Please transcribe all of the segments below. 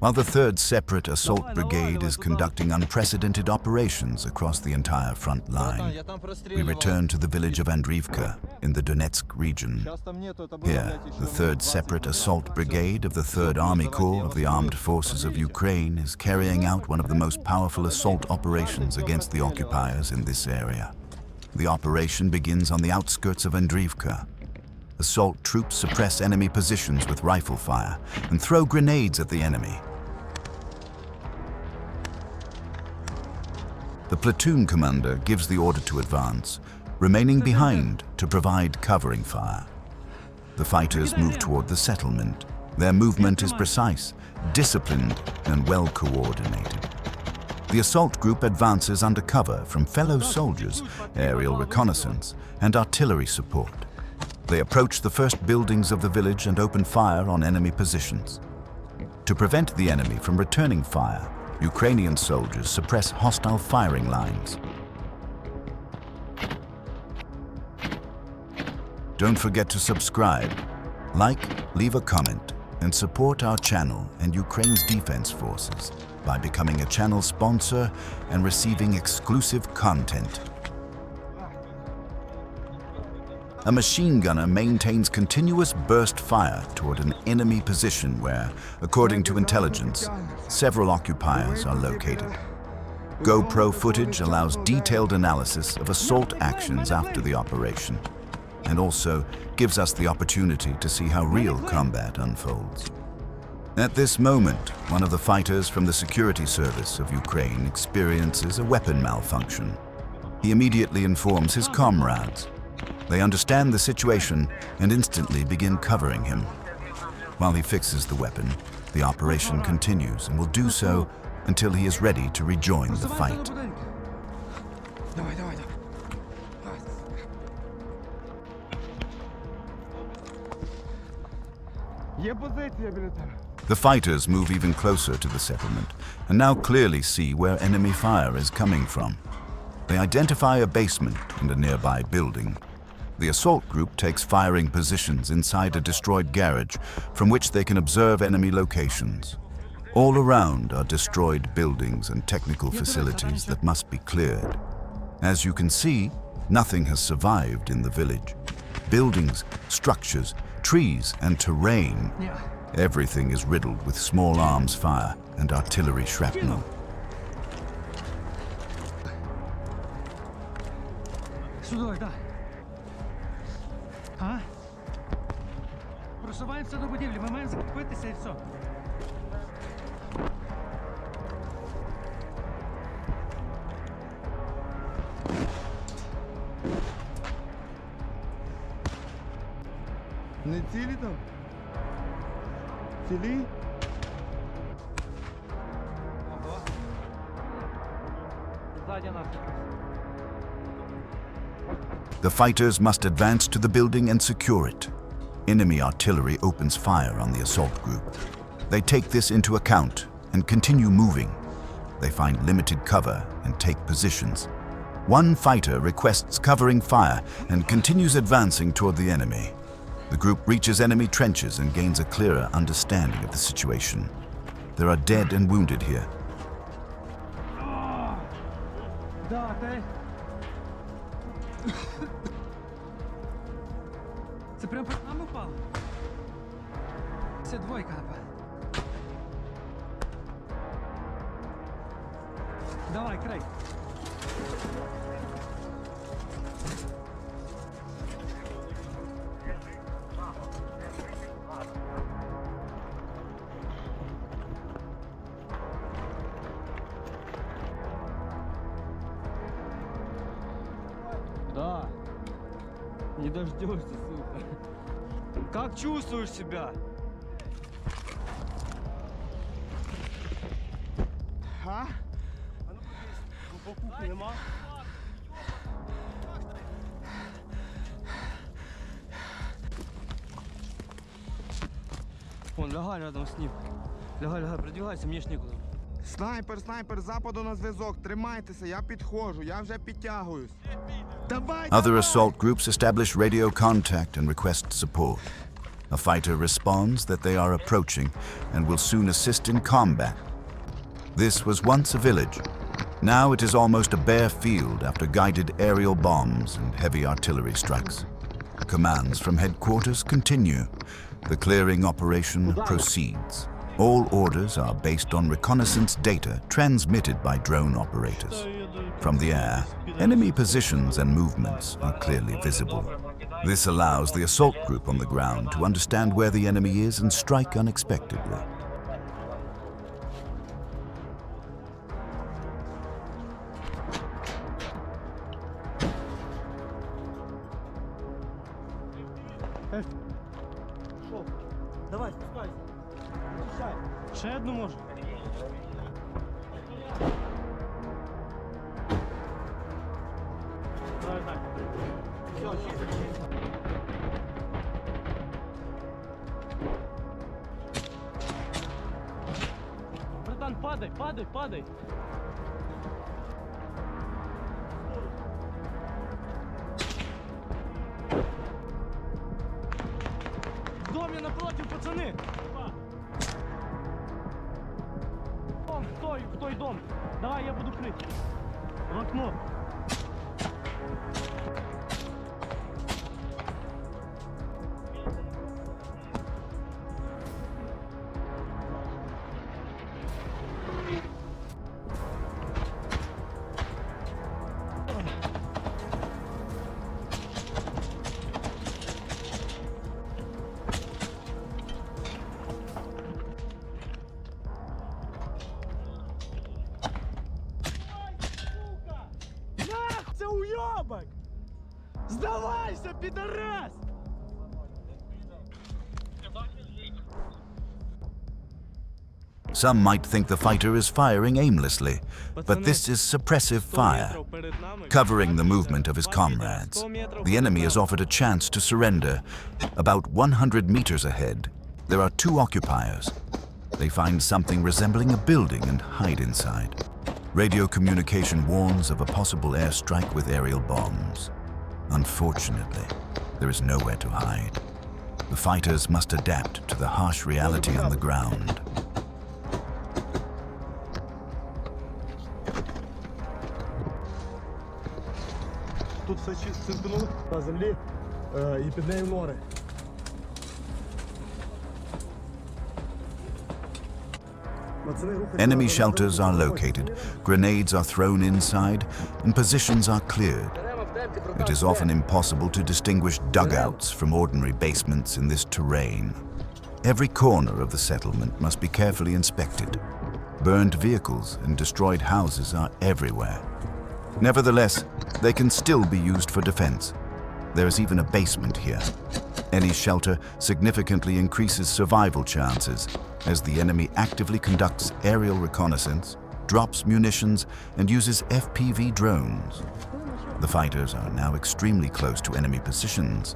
while the 3rd Separate Assault Brigade is conducting unprecedented operations across the entire front line. We return to the village of Andriivka in the Donetsk region. Here, the 3rd Separate Assault Brigade of the 3rd Army Corps of the Armed Forces of Ukraine is carrying out one of the most powerful assault operations against the occupiers in this area. The operation begins on the outskirts of Andriivka. Assault troops suppress enemy positions with rifle fire and throw grenades at the enemy. The platoon commander gives the order to advance, remaining behind to provide covering fire. The fighters move toward the settlement. Their movement is precise, disciplined, and well coordinated. The assault group advances under cover from fellow soldiers, aerial reconnaissance, and artillery support. They approach the first buildings of the village and open fire on enemy positions. To prevent the enemy from returning fire, Ukrainian soldiers suppress hostile firing lines. Don't forget to subscribe, like, leave a comment, and support our channel and Ukraine's defense forces by becoming a channel sponsor and receiving exclusive content. A machine gunner maintains continuous burst fire toward an enemy position where, according to intelligence, several occupiers are located. GoPro footage allows detailed analysis of assault actions after the operation, and also gives us the opportunity to see how real combat unfolds. At this moment, one of the fighters from the security service of Ukraine experiences a weapon malfunction. He immediately informs his comrades. They understand the situation and instantly begin covering him. While he fixes the weapon, the operation continues and will do so until he is ready to rejoin the fight. The fighters move even closer to the settlement and now clearly see where enemy fire is coming from. They identify a basement and a nearby building. The assault group takes firing positions inside a destroyed garage from which they can observe enemy locations. All around are destroyed buildings and technical facilities that must be cleared. As you can see, nothing has survived in the village. Buildings, structures, trees, and terrain. Everything is riddled with small arms fire and artillery shrapnel. Просуваємося до будівлі, ми маємо закріпитися і все. Не цілі там? Цілі? Ого. Ззаді нас. The fighters must advance to the building and secure it. Enemy artillery opens fire on the assault group. They take this into account and continue moving. They find limited cover and take positions. One fighter requests covering fire and continues advancing toward the enemy. The group reaches enemy trenches and gains a clearer understanding of the situation. There are dead and wounded here. Це прямо по нам упало? Це двойка, напевно. Давай, край. Да. Не дождешься, сука. Как чувствуешь себя? А? Нема? Вон, лягай рядом с ним. Лягай, продвигайся, мені ж нікуди. Снайпер, з западу на зв'язок. Тримайтеся, я підходжу, я вже підтягуюсь. Давай, Other assault groups establish radio contact and request support. A fighter responds that they are approaching and will soon assist in combat. This was once a village. Now it is almost a bare field after guided aerial bombs and heavy artillery strikes. Commands from headquarters continue. The clearing operation proceeds. All orders are based on reconnaissance data transmitted by drone operators. From the air, enemy positions and movements are clearly visible. This allows the assault group on the ground to understand where the enemy is and strike unexpectedly. Давай, спускайся. Включай. Ще одну може. Давай так. Все, чисто. Братан, падай, падай, падай. В доме напротив, пацаны! В той дом. Давай, я буду крыть. В окно. Це уйобок! Здавайся, підарас! Some might think the fighter is firing aimlessly, but this is suppressive fire, covering the movement of his comrades. The enemy has offered a chance to surrender. About 100 meters ahead, there are two occupiers. They find something resembling a building and hide inside. Radio communication warns of a possible airstrike with aerial bombs. Unfortunately, there is nowhere to hide. The fighters must adapt to the harsh reality on the ground. Тут все чистили на землі і під нею нори. Enemy shelters are located, grenades are thrown inside, and positions are cleared. It is often impossible to distinguish dugouts from ordinary basements in this terrain. Every corner of the settlement must be carefully inspected. Burned vehicles and destroyed houses are everywhere. Nevertheless, they can still be used for defense. There is even a basement here. Any shelter significantly increases survival chances as the enemy actively conducts aerial reconnaissance, drops munitions, and uses FPV drones. The fighters are now extremely close to enemy positions.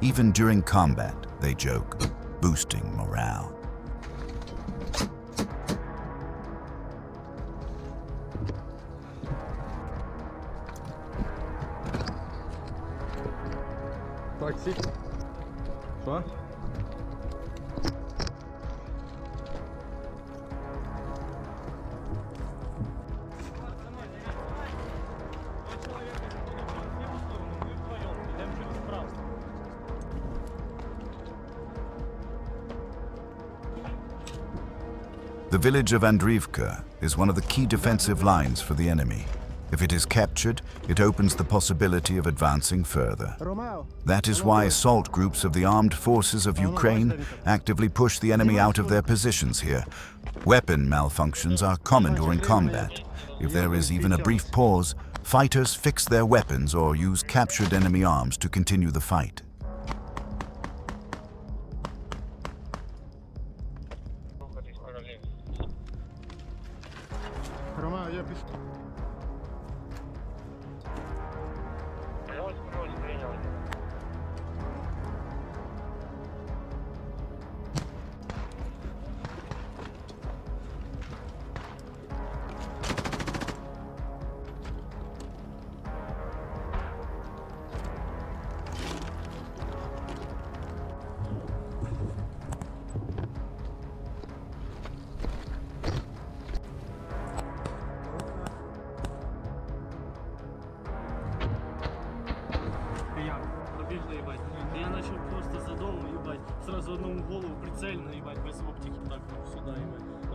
Even during combat, they joke, boosting morale. Так, сі. Що? The village of Andriivka is one of the key defensive lines for the enemy. If it is captured, it opens the possibility of advancing further. That is why assault groups of the armed forces of Ukraine actively push the enemy out of their positions here. Weapon malfunctions are common during combat. If there is even a brief pause, fighters fix their weapons or use captured enemy arms to continue the fight.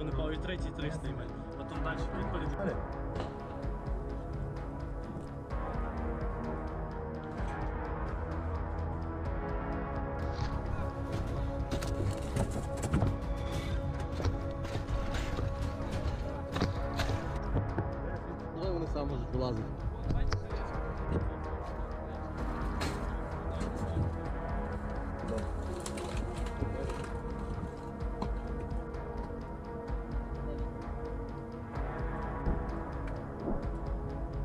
не пав, і третій 300 йме. Потім далі підходить. Вони сам можуть вилазити.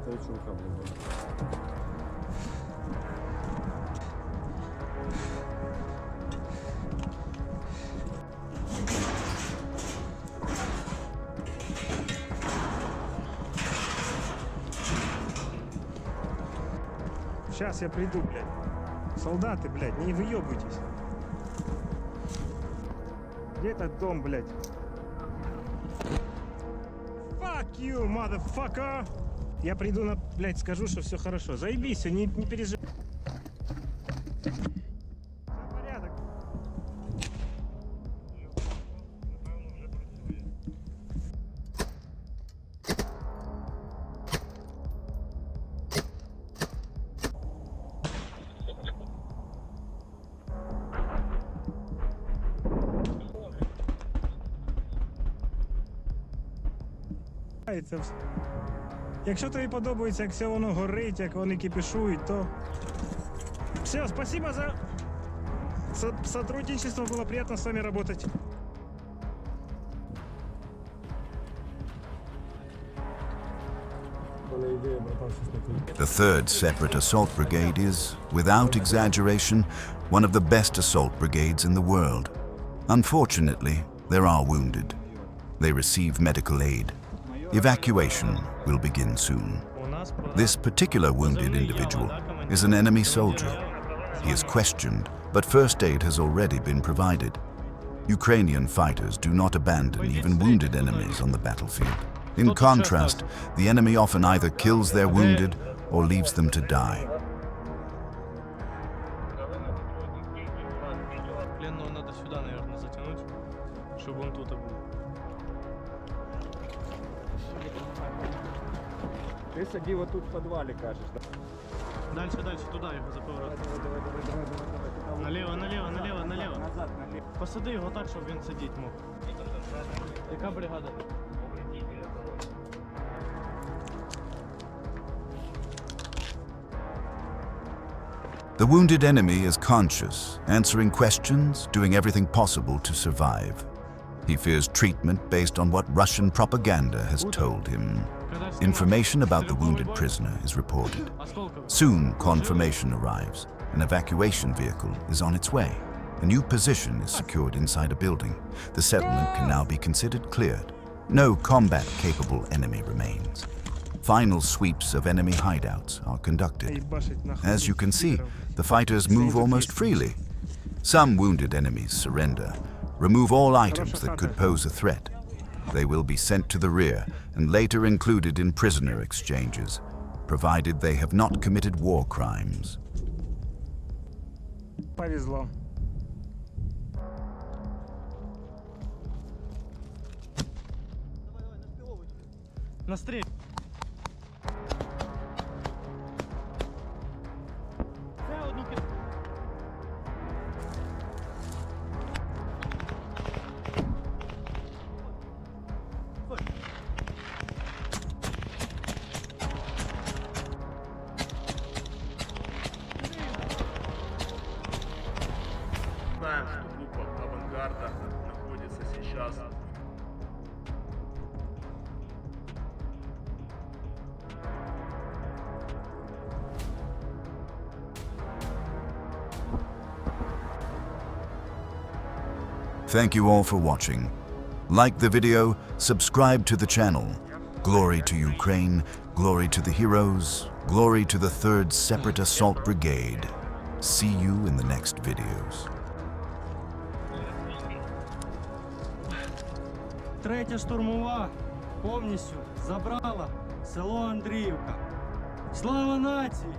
Це від чувака було. Сейчас я приду, блядь. Солдаты, блядь, не выебывайтесь. Где этот дом, блядь? Fuck you, motherfucker! Я приду на, блядь, скажу, что все хорошо. Заебись, не переживай. Всё порядок. Якщо тобі подобається, як все воно горить, як вони кипішують, то все, спасибо за сотрудничество, было приятно с вами работать. The 3rd Separate Assault Brigade is, without exaggeration, one of the best assault brigades in the world. Unfortunately, there are wounded. They receive medical aid. Evacuation will begin soon. This particular wounded individual is an enemy soldier. He is questioned, but first aid has already been provided. Ukrainian fighters do not abandon even wounded enemies on the battlefield. In contrast, the enemy often either kills their wounded or leaves them to die. Пленного надо сюда, наверное, затянуть, чтобы он тут был. Ты сиди вот тут в подвале, кажешь, да? Дальше, туда його за поворот. Наліво. Назад, налево. Посади його так, щоб він сидіти мог. Яка бригада? The wounded enemy is conscious, answering questions, doing everything possible to survive. He fears treatment based on what Russian propaganda has told him. Information about the wounded prisoner is reported. Soon, confirmation arrives. An evacuation vehicle is on its way. A new position is secured inside a building. The settlement can now be considered cleared. No combat-capable enemy remains. Final sweeps of enemy hideouts are conducted. As you can see, the fighters move almost freely. Some wounded enemies surrender. Remove all items that could pose a threat. They will be sent to the rear and later included in prisoner exchanges, provided they have not committed war crimes. Повезло. Настрій. Це одну кидку. Знаем, что группа авангарда находится сейчас. Thank you all for watching. Like the video, subscribe to the channel. Glory to Ukraine, glory to the heroes, glory to the 3rd Separate Assault Brigade. See you in the next videos. Третя штурмова повністю забрала село Андріївка. Слава нації!